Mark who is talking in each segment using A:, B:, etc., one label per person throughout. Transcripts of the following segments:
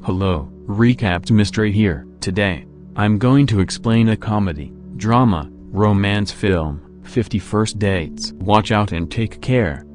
A: Hello, Recapped Mystery here. Today, I'm going to explain a comedy, drama, romance film, 51st Dates. Watch out and take care.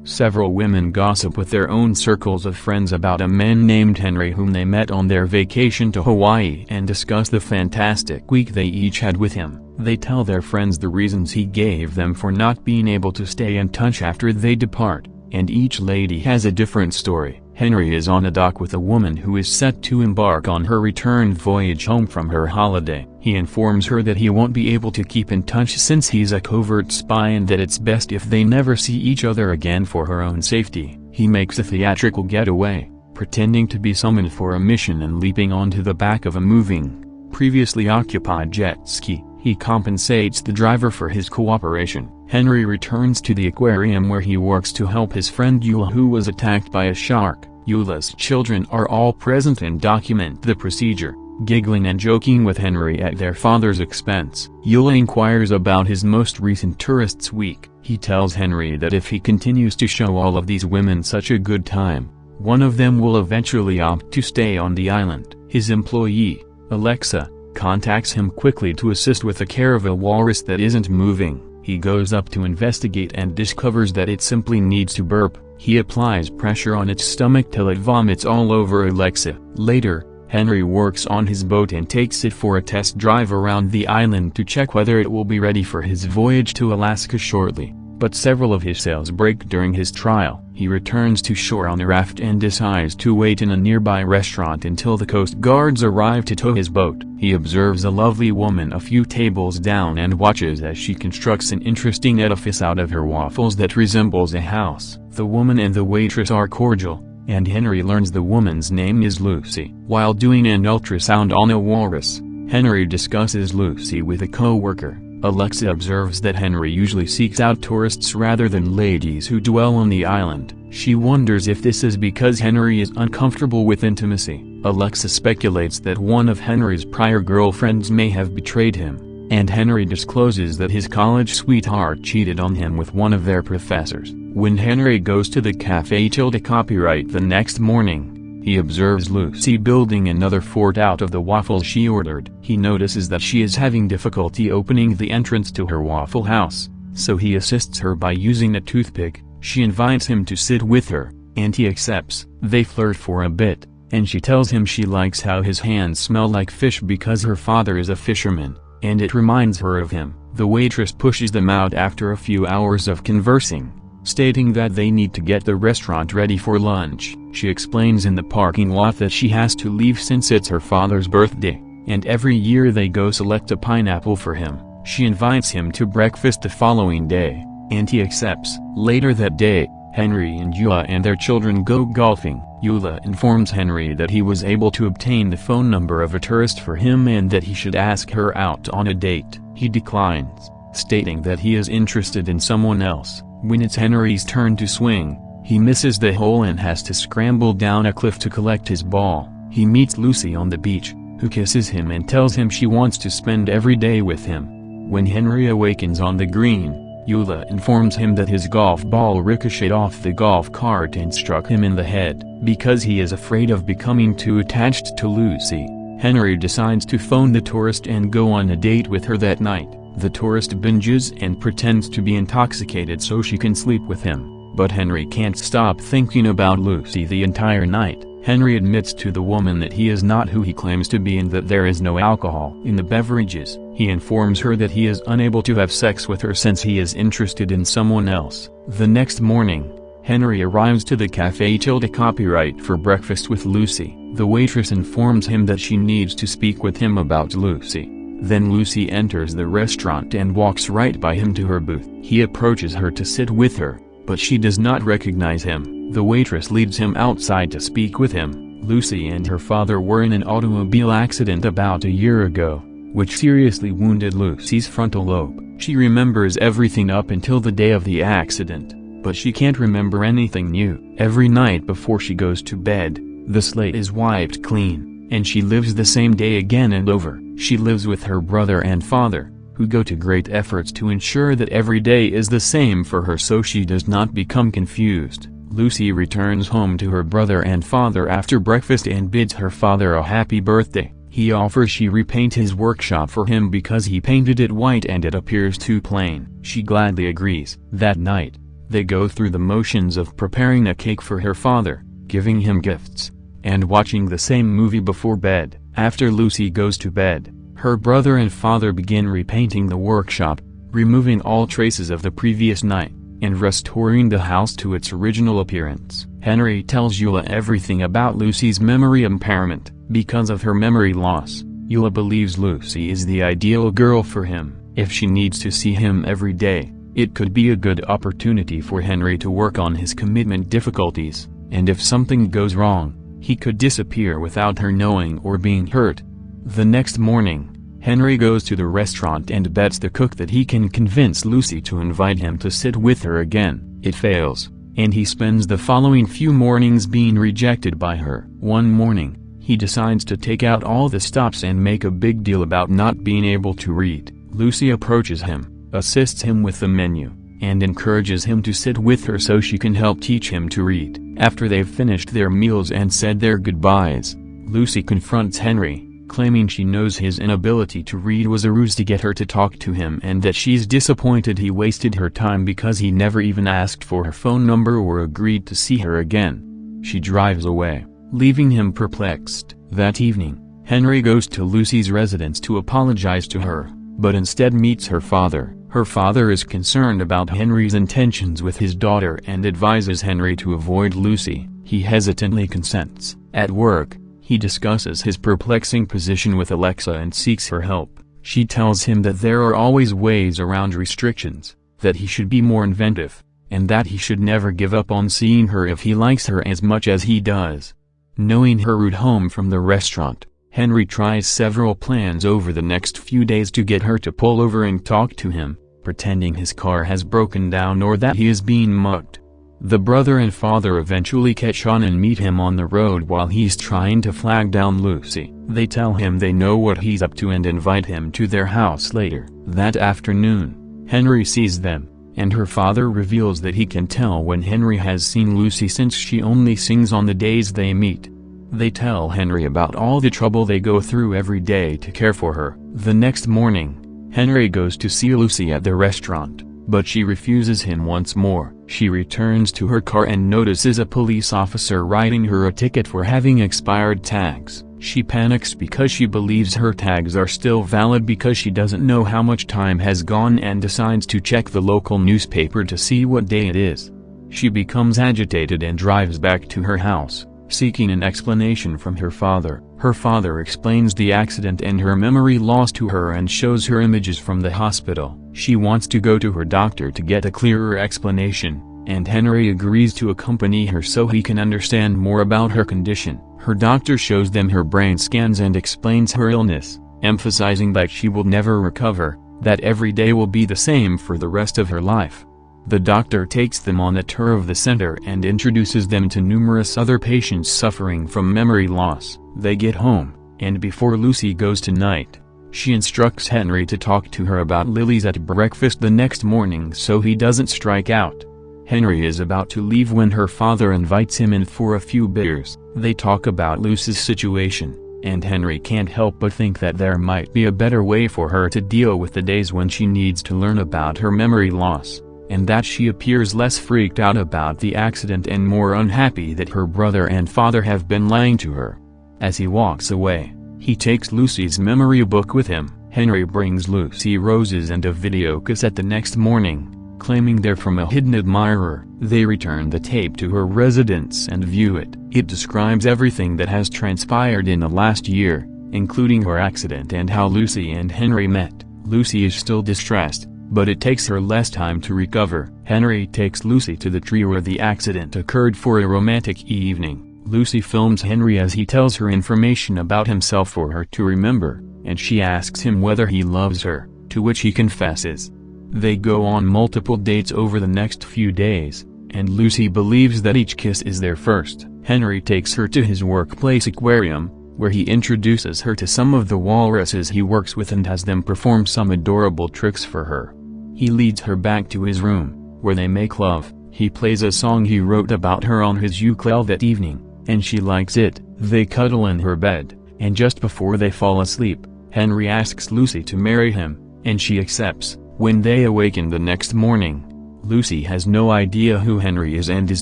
A: Several women gossip with their own circles of friends about a man named Henry whom they met on their vacation to Hawaii and discuss the fantastic week they each had with him. They tell their friends the reasons he gave them for not being able to stay in touch after they depart, and each lady has a different story. Henry is on a dock with a woman who is set to embark on her return voyage home from her holiday. He informs her that he won't be able to keep in touch since he's a covert spy and that it's best if they never see each other again for her own safety. He makes a theatrical getaway, pretending to be summoned for a mission and leaping onto the back of a moving, previously occupied jet ski. He compensates the driver for his cooperation. Henry returns to the aquarium where he works to help his friend Eula, who was attacked by a shark. Eula's children are all present and document the procedure, giggling and joking with Henry at their father's expense. Eula inquires about his most recent tourist's week. He tells Henry that if he continues to show all of these women such a good time, one of them will eventually opt to stay on the island. His employee, Alexa, contacts him quickly to assist with the care of a walrus that isn't moving. He goes up to investigate and discovers that it simply needs to burp. He applies pressure on its stomach till it vomits all over Alexa. Later, Henry works on his boat and takes it for a test drive around the island to check whether it will be ready for his voyage to Alaska shortly. But several of his sails break during his trial. He returns to shore on a raft and decides to wait in a nearby restaurant until the Coast Guards arrive to tow his boat. He observes a lovely woman a few tables down and watches as she constructs an interesting edifice out of her waffles that resembles a house. The woman and the waitress are cordial, and Henry learns the woman's name is Lucy. While doing an ultrasound on a walrus, Henry discusses Lucy with a co-worker. Alexa observes that Henry usually seeks out tourists rather than ladies who dwell on the island. She wonders if this is because Henry is uncomfortable with intimacy. Alexa speculates that one of Henry's prior girlfriends may have betrayed him, and Henry discloses that his college sweetheart cheated on him with one of their professors. When Henry goes to the cafe to copyright the next morning, he observes Lucy building another fort out of the waffles she ordered. He notices that she is having difficulty opening the entrance to her waffle house, so he assists her by using a toothpick. She invites him to sit with her, and he accepts. They flirt for a bit, and she tells him she likes how his hands smell like fish because her father is a fisherman, and it reminds her of him. The waitress pushes them out after a few hours of conversing, stating that they need to get the restaurant ready for lunch. She explains in the parking lot that she has to leave since it's her father's birthday, and every year they go select a pineapple for him. She invites him to breakfast the following day, and he accepts. Later that day, Henry and Eula and their children go golfing. Eula informs Henry that he was able to obtain the phone number of a tourist for him and that he should ask her out on a date. He declines, stating that he is interested in someone else. When it's Henry's turn to swing, he misses the hole and has to scramble down a cliff to collect his ball. He meets Lucy on the beach, who kisses him and tells him she wants to spend every day with him. When Henry awakens on the green, Eula informs him that his golf ball ricocheted off the golf cart and struck him in the head. Because he is afraid of becoming too attached to Lucy, Henry decides to phone the tourist and go on a date with her that night. The tourist binges and pretends to be intoxicated so she can sleep with him, but Henry can't stop thinking about Lucy the entire night. Henry admits to the woman that he is not who he claims to be and that there is no alcohol in the beverages. He informs her that he is unable to have sex with her since he is interested in someone else. The next morning, Henry arrives to the cafe copyright for breakfast with Lucy. The waitress informs him that she needs to speak with him about Lucy. Then Lucy enters the restaurant and walks right by him to her booth. He approaches her to sit with her, but she does not recognize him. The waitress leads him outside to speak with him. Lucy and her father were in an automobile accident about a year ago, which seriously wounded Lucy's frontal lobe. She remembers everything up until the day of the accident, but she can't remember anything new. Every night before she goes to bed, the slate is wiped clean, and she lives the same day again and over. She lives with her brother and father, who go to great efforts to ensure that every day is the same for her so she does not become confused. Lucy returns home to her brother and father after breakfast and bids her father a happy birthday. He offers she repaint his workshop for him because he painted it white and it appears too plain. She gladly agrees. That night, they go through the motions of preparing a cake for her father, giving him gifts, and watching the same movie before bed. After Lucy goes to bed, her brother and father begin repainting the workshop, removing all traces of the previous night, and restoring the house to its original appearance. Henry tells Eula everything about Lucy's memory impairment. Because of her memory loss, Eula believes Lucy is the ideal girl for him. If she needs to see him every day, it could be a good opportunity for Henry to work on his commitment difficulties, and if something goes wrong, he could disappear without her knowing or being hurt. The next morning, Henry goes to the restaurant and bets the cook that he can convince Lucy to invite him to sit with her again. It fails, and he spends the following few mornings being rejected by her. One morning, he decides to take out all the stops and make a big deal about not being able to read. Lucy approaches him, assists him with the menu, and encourages him to sit with her so she can help teach him to read. After they've finished their meals and said their goodbyes, Lucy confronts Henry, claiming she knows his inability to read was a ruse to get her to talk to him and that she's disappointed he wasted her time because he never even asked for her phone number or agreed to see her again. She drives away, leaving him perplexed. That evening, Henry goes to Lucy's residence to apologize to her, but instead meets her father. Her father is concerned about Henry's intentions with his daughter and advises Henry to avoid Lucy. He hesitantly consents. At work, he discusses his perplexing position with Alexa and seeks her help. She tells him that there are always ways around restrictions, that he should be more inventive, and that he should never give up on seeing her if he likes her as much as he does. Knowing her route home from the restaurant, Henry tries several plans over the next few days to get her to pull over and talk to him, pretending his car has broken down or that he is being mugged. The brother and father eventually catch on and meet him on the road while he's trying to flag down Lucy. They tell him they know what he's up to and invite him to their house later. That afternoon, Henry sees them, and her father reveals that he can tell when Henry has seen Lucy since she only sings on the days they meet. They tell Henry about all the trouble they go through every day to care for her. The next morning, Henry goes to see Lucy at the restaurant, but she refuses him once more. She returns to her car and notices a police officer writing her a ticket for having expired tags. She panics because she believes her tags are still valid because she doesn't know how much time has gone and decides to check the local newspaper to see what day it is. She becomes agitated and drives back to her house, seeking an explanation from her father. Her father explains the accident and her memory loss to her and shows her images from the hospital. She wants to go to her doctor to get a clearer explanation, and Henry agrees to accompany her so he can understand more about her condition. Her doctor shows them her brain scans and explains her illness, emphasizing that she will never recover, that every day will be the same for the rest of her life. The doctor takes them on a tour of the center and introduces them to numerous other patients suffering from memory loss. They get home, and before Lucy goes to night, she instructs Henry to talk to her about lilies at breakfast the next morning so he doesn't strike out. Henry is about to leave when her father invites him in for a few beers. They talk about Lucy's situation, and Henry can't help but think that there might be a better way for her to deal with the days when she needs to learn about her memory loss, and that she appears less freaked out about the accident and more unhappy that her brother and father have been lying to her. As he walks away, he takes Lucy's memory book with him. Henry brings Lucy roses and a video cassette the next morning, claiming they're from a hidden admirer. They return the tape to her residence and view it. It describes everything that has transpired in the last year, including her accident and how Lucy and Henry met. Lucy is still distressed, but it takes her less time to recover. Henry takes Lucy to the tree where the accident occurred for a romantic evening. Lucy films Henry as he tells her information about himself for her to remember, and she asks him whether he loves her, to which he confesses. They go on multiple dates over the next few days, and Lucy believes that each kiss is their first. Henry takes her to his workplace aquarium, where he introduces her to some of the walruses he works with and has them perform some adorable tricks for her. He leads her back to his room, where they make love. He plays a song he wrote about her on his ukulele that evening, and she likes it. They cuddle in her bed, and just before they fall asleep, Henry asks Lucy to marry him, and she accepts. When they awaken the next morning, Lucy has no idea who Henry is and is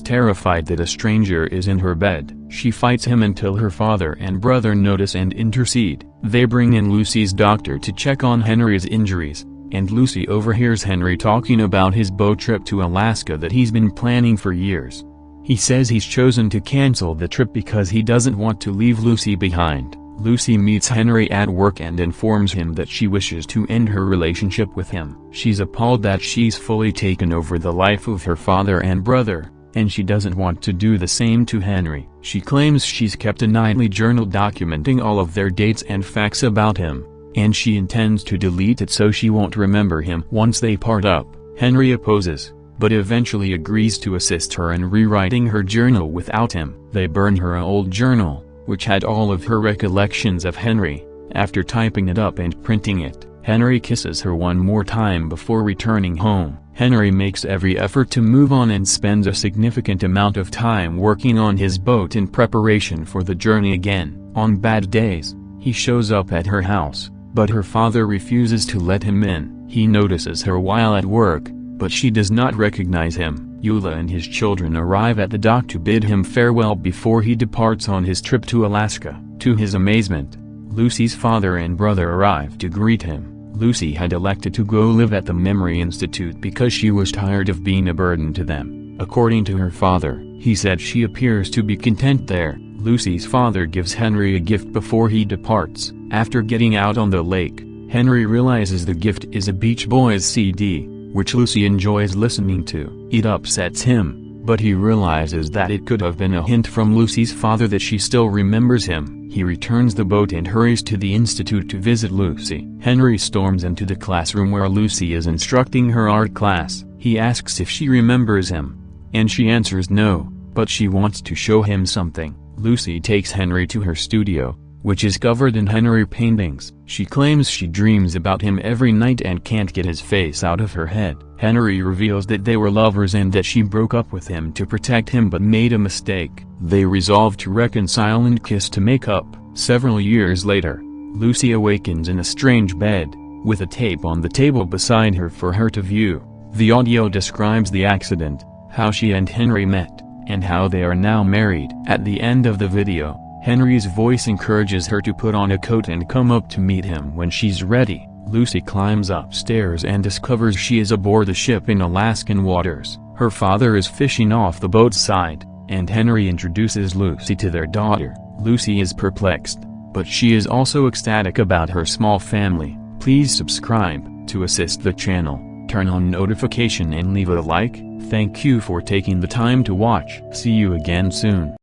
A: terrified that a stranger is in her bed. She fights him until her father and brother notice and intercede. They bring in Lucy's doctor to check on Henry's injuries, and Lucy overhears Henry talking about his boat trip to Alaska that he's been planning for years. He says he's chosen to cancel the trip because he doesn't want to leave Lucy behind. Lucy meets Henry at work and informs him that she wishes to end her relationship with him. She's appalled that she's fully taken over the life of her father and brother, and she doesn't want to do the same to Henry. She claims she's kept a nightly journal documenting all of their dates and facts about him, and she intends to delete it so she won't remember him once they part up. Henry opposes, but eventually agrees to assist her in rewriting her journal without him. They burn her old journal, which had all of her recollections of Henry. After typing it up and printing it, Henry kisses her one more time before returning home. Henry makes every effort to move on and spends a significant amount of time working on his boat in preparation for the journey again. On bad days, he shows up at her house, but her father refuses to let him in. He notices her while at work, but she does not recognize him. Eula and his children arrive at the dock to bid him farewell before he departs on his trip to Alaska. To his amazement, Lucy's father and brother arrive to greet him. Lucy had elected to go live at the Memory Institute because she was tired of being a burden to them. According to her father, he said she appears to be content there. Lucy's father gives Henry a gift before he departs. After getting out on the lake, Henry realizes the gift is a Beach Boys CD, which Lucy enjoys listening to. It upsets him, but he realizes that it could have been a hint from Lucy's father that she still remembers him. He returns the boat and hurries to the institute to visit Lucy. Henry storms into the classroom where Lucy is instructing her art class. He asks if she remembers him, and she answers no, but she wants to show him something. Lucy takes Henry to her studio, which is covered in Henry paintings. She claims she dreams about him every night and can't get his face out of her head. Henry reveals that they were lovers and that she broke up with him to protect him but made a mistake. They resolve to reconcile and kiss to make up. Several years later, Lucy awakens in a strange bed, with a tape on the table beside her for her to view. The audio describes the accident, how she and Henry met, and how they are now married. At the end of the video, Henry's voice encourages her to put on a coat and come up to meet him when she's ready. Lucy climbs upstairs and discovers she is aboard the ship in Alaskan waters. Her father is fishing off the boat's side, and Henry introduces Lucy to their daughter. Lucy is perplexed, but she is also ecstatic about her small family. Please subscribe to assist the channel, turn on notification and leave a like. Thank you for taking the time to watch. See you again soon.